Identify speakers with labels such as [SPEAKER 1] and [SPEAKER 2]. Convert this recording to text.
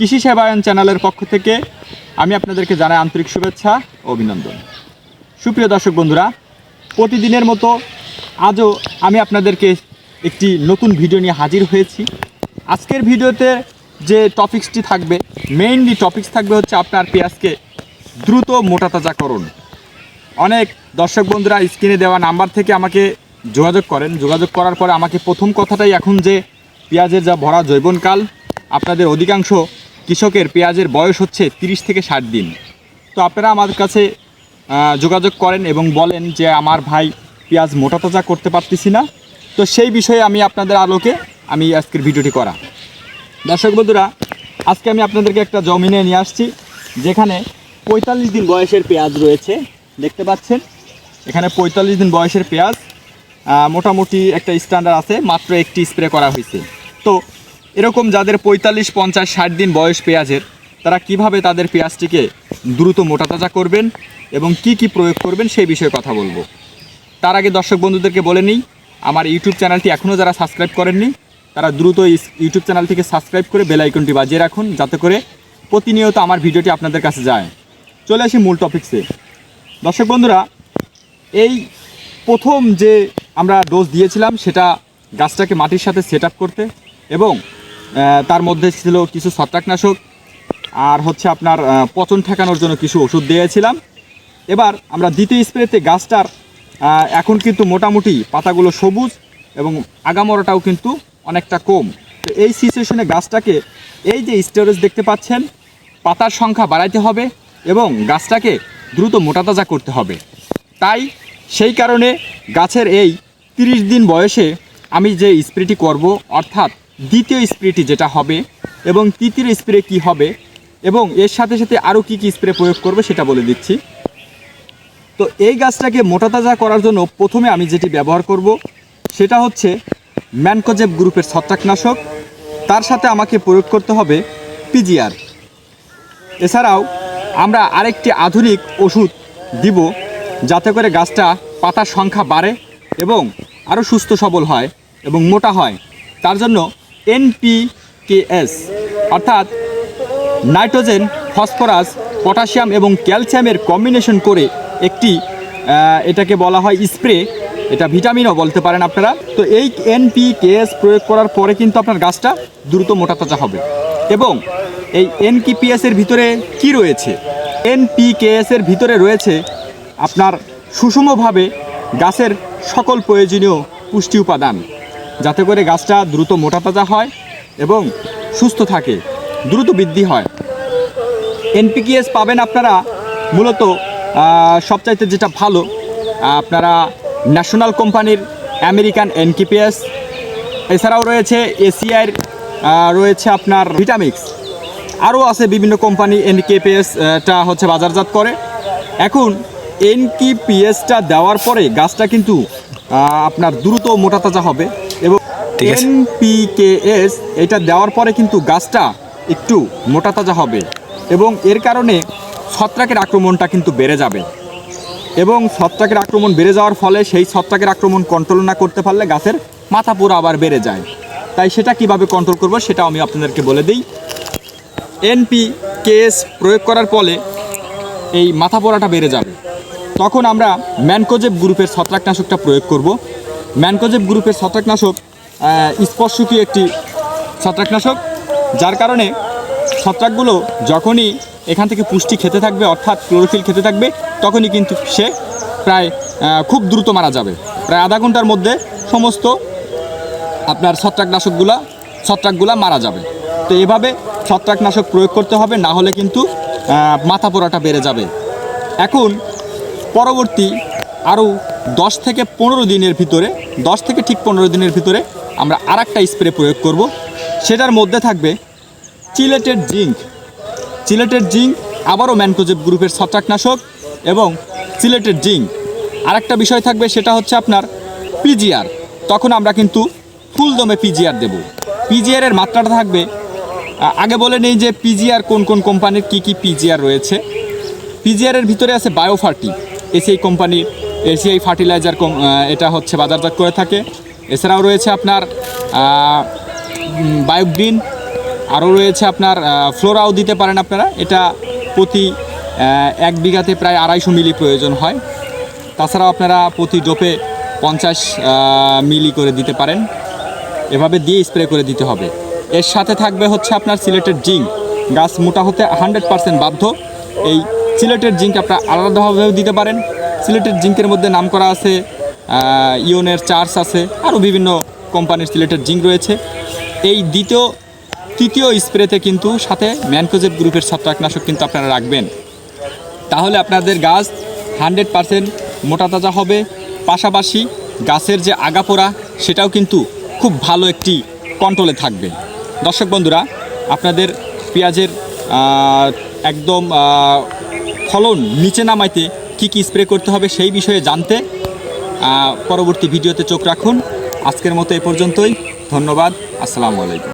[SPEAKER 1] কৃষি সেবায়ন চ্যানেলের পক্ষ থেকে আমি আপনাদেরকে জানাই আন্তরিক শুভেচ্ছা ও অভিনন্দন। সুপ্রিয় দর্শক বন্ধুরা, প্রতিদিনের মতো আজও আমি আপনাদেরকে একটি নতুন ভিডিও নিয়ে হাজির হয়েছি। আজকের ভিডিওতে যে টপিক্সটি থাকবে, মেইনলি টপিক্স থাকবে হচ্ছে আপনার পেঁয়াজকে দ্রুত মোটাতাজাকরণ। অনেক দর্শক বন্ধুরা স্ক্রিনে দেওয়া নাম্বার থেকে আমাকে যোগাযোগ করেন। যোগাযোগ করার পরে আমাকে প্রথম কথাটাই এখন যে পেঁয়াজের যা ভরা জৈবনকাল, আপনাদের অধিকাংশ কৃষকের পেঁয়াজের বয়স হচ্ছে 30 থেকে 60 দিন। তো আপনারা আমার কাছে যোগাযোগ করেন এবং বলেন যে আমার ভাই পেঁয়াজ মোটাতাজা করতে পারতেছি না। তো সেই বিষয়ে আমি আপনাদের আলোকে আমি আজকের ভিডিওটি করা। দর্শক বন্ধুরা, আজকে আমি আপনাদেরকে একটা জমিনে নিয়ে আসছি যেখানে 45 দিন বয়সের পেঁয়াজ রয়েছে। দেখতে পাচ্ছেন এখানে 45 দিন বয়সের পেঁয়াজ, মোটামুটি একটা স্ট্যান্ডার্ড আছে, মাত্র একটি স্প্রে করা হয়েছে। তো এরকম যাদের 45, 50, 60 দিন বয়স পেঁয়াজের, তারা কিভাবে তাদের পেঁয়াজটিকে দ্রুত মোটাতাজা করবেন এবং কি কি প্রয়োগ করবেন সেই বিষয়ে কথা বলবো। তার আগে দর্শক বন্ধুদেরকে বলে নিই, আমার ইউটিউব চ্যানেলটি এখনও যারা সাবস্ক্রাইব করেননি তারা দ্রুত ইউটিউব চ্যানেলটিকে সাবস্ক্রাইব করে বেল আইকনটি বাজিয়ে রাখুন, যাতে করে প্রতিনিয়ত আমার ভিডিওটি আপনাদের কাছে যায়। চলে আসি মূল টপিকসে। দর্শক বন্ধুরা, এই প্রথম যে আমরা ডোজ দিয়েছিলাম সেটা গাছটাকে মাটির সাথে সেট আপ করতে, এবং তার মধ্যে ছিল কিছু ছত্রাকনাশক আর হচ্ছে আপনার পচন ঠেকানোর জন্য কিছু ওষুধ দিয়েছিলাম। এবার আমরা দ্বিতীয় স্প্রেতে গাছটার এখন কিন্তু মোটামুটি পাতাগুলো সবুজ এবং আগামরাটাও কিন্তু অনেকটা কম। তো এই সিচুয়েশনে গাছটাকে এই যে স্টোরেজ দেখতে পাচ্ছেন, পাতার সংখ্যা বাড়াইতে হবে এবং গাছটাকে দ্রুত মোটাতাজা করতে হবে। তাই সেই কারণে গাছের এই 30 দিন বয়সে আমি যে স্প্রেটি করব, অর্থাৎ দ্বিতীয় স্প্রেটি যেটা হবে এবং তৃতীয় স্প্রে কি হবে এবং এর সাথে সাথে আরও কি কি স্প্রে প্রয়োগ করব সেটা বলে দিচ্ছি। তো এই গাছটাকে মোটাতাজা করার জন্য প্রথমে আমি যেটি ব্যবহার করব সেটা হচ্ছে ম্যানকোজেব গ্রুপের ছত্রাকনাশক। তার সাথে আমাকে প্রয়োগ করতে হবে পিজিআর। এছাড়াও আমরা আরেকটি আধুনিক ওষুধ দিব যাতে করে গাছটা পাতার সংখ্যা বাড়ে এবং আরও সুস্থ সবল হয় এবং মোটা হয়। তার জন্য NPKS অর্থাৎ নাইট্রোজেন, ফসফরাস, পটাশিয়াম এবং ক্যালসিয়ামের কম্বিনেশন করে একটি এটাকে বলা হয় স্প্রে, এটা ভিটামিনও বলতে পারেন আপনারা। তো এই NPKS প্রয়োগ করার পরে কিন্তু আপনার গাছটা দ্রুত মোটাতাজা হবে। এবং এই NPKS এর ভিতরে কি রয়েছে? NPKS এর ভিতরে রয়েছে আপনার সুষমভাবে গাছের সকল প্রয়োজনীয় পুষ্টি উপাদান, যাতে করে গাছটা দ্রুত মোটাতাজা হয় এবং সুস্থ থাকে, দ্রুত বৃদ্ধি হয়। NPKS পাবেন আপনারা মূলত সবচাইতে যেটা ভালো, আপনারা ন্যাশনাল কোম্পানির আমেরিকান NPKS, এছাড়াও রয়েছে এশিয়ার রয়েছে আপনার ভিটামিক্স, আরও আছে বিভিন্ন কোম্পানি NPKSটা হচ্ছে বাজারজাত করে। এখন NPKSটা দেওয়ার পরে গাছটা কিন্তু আপনার দ্রুত মোটাতাজা হবে এবং NPKS এটা দেওয়ার পরে কিন্তু গাছটা একটু মোটাতাজা হবে এবং এর কারণে ছত্রাকের আক্রমণটা কিন্তু বেড়ে যাবে। এবং ছত্রাকের আক্রমণ বেড়ে যাওয়ার ফলে সেই ছত্রাকের আক্রমণ কন্ট্রোল না করতে পারলে গাছের মাথা পুরো আবার বেড়ে যায়। তাই সেটা কিভাবে কন্ট্রোল করব সেটাও আমি আপনাদেরকে বলে দিই। NPKS প্রয়োগ করার ফলে এই মাথা পোড়াটা বেড়ে যাবে, তখন আমরা ম্যানকোজেব গ্রুপের ছত্রাকনাশকটা প্রয়োগ করব। ম্যানকোজেব গ্রুপের ছত্রাকনাশক স্পর্শকীয় একটি ছত্রাকনাশক, যার কারণে ছত্রাকগুলো যখনই এখান থেকে পুষ্টি খেতে থাকবে, অর্থাৎ ক্লোরোফিল খেতে থাকবে, তখনই কিন্তু সে প্রায় খুব দ্রুত মারা যাবে। প্রায় আধা ঘন্টার মধ্যে সমস্ত আপনার ছত্রাকগুলা মারা যাবে। তো এভাবে ছত্রাকনাশক প্রয়োগ করতে হবে, না হলে কিন্তু মাথা পোড়াটা বেড়ে যাবে। এখন পরবর্তী আরও 10 থেকে 15 দিনের ভিতরে, 10 থেকে ঠিক 15 দিনের ভিতরে আমরা আরেকটা স্প্রে প্রয়োগ করব। সেটার মধ্যে থাকবে চিলেটেড জিঙ্ক, আবারও ম্যানকোজেব গ্রুপের ছত্রাকনাশক এবং চিলেটেড জিঙ্ক। আরেকটা বিষয় থাকবে, সেটা হচ্ছে আপনার পিজিআর। তখন আমরা কিন্তু ফুল দমে পিজিআর দেব। পিজিআরের মাত্রাটা থাকবে, আগে বলে নেই যে পিজিআর কোন কোন কোম্পানির কি কি পিজিআর রয়েছে। পিজিআরের ভিতরে আছে বায়োফার্টি, এসিআই কোম্পানির এসিআই ফার্টিলাইজার এটা হচ্ছে বাজারজাত করে থাকে। এছাড়াও রয়েছে আপনার বায়োগ্রিন, আরও রয়েছে আপনার ফ্লোরাও দিতে পারেন আপনারা। এটা প্রতি 1 বিঘাতে প্রায় 250 মিলি প্রয়োজন হয়। তাছাড়াও আপনারা প্রতি ডোপে 50 মিলি করে দিতে পারেন। এভাবে দিয়ে স্প্রে করে দিতে হবে। এর সাথে থাকবে হচ্ছে আপনার সিলেটের জিঙ্ক। গাছ মোটা হতে 100% বাধ্য। এই সিলেটের জিঙ্ক আপনারা আলাদাভাবেও দিতে পারেন। সিলেটের জিঙ্কের মধ্যে নাম করা আছে, ইওনের চার্জ আছে, আরও বিভিন্ন কোম্পানির সিলেটের জিঙ্ক রয়েছে। এই তৃতীয় স্প্রেতে কিন্তু সাথে ম্যানকোজেব গ্রুপের ছত্রাকনাশক কিন্তু আপনারা রাখবেন। তাহলে আপনাদের গাছ 100% মোটা তাজা হবে। পাশাপাশি গাছের যে আগাপোড়া সেটাও কিন্তু খুব ভালো একটি কন্ট্রোলে থাকবে। দর্শক বন্ধুরা, আপনাদের পেঁয়াজের একদম ফলন নিচে নামাইতে কী স্প্রে করতে হবে সেই বিষয়ে জানতে পরবর্তী ভিডিওতে চোখ রাখুন। আজকের মতো এ পর্যন্তই। ধন্যবাদ। আসসালামু আলাইকুম।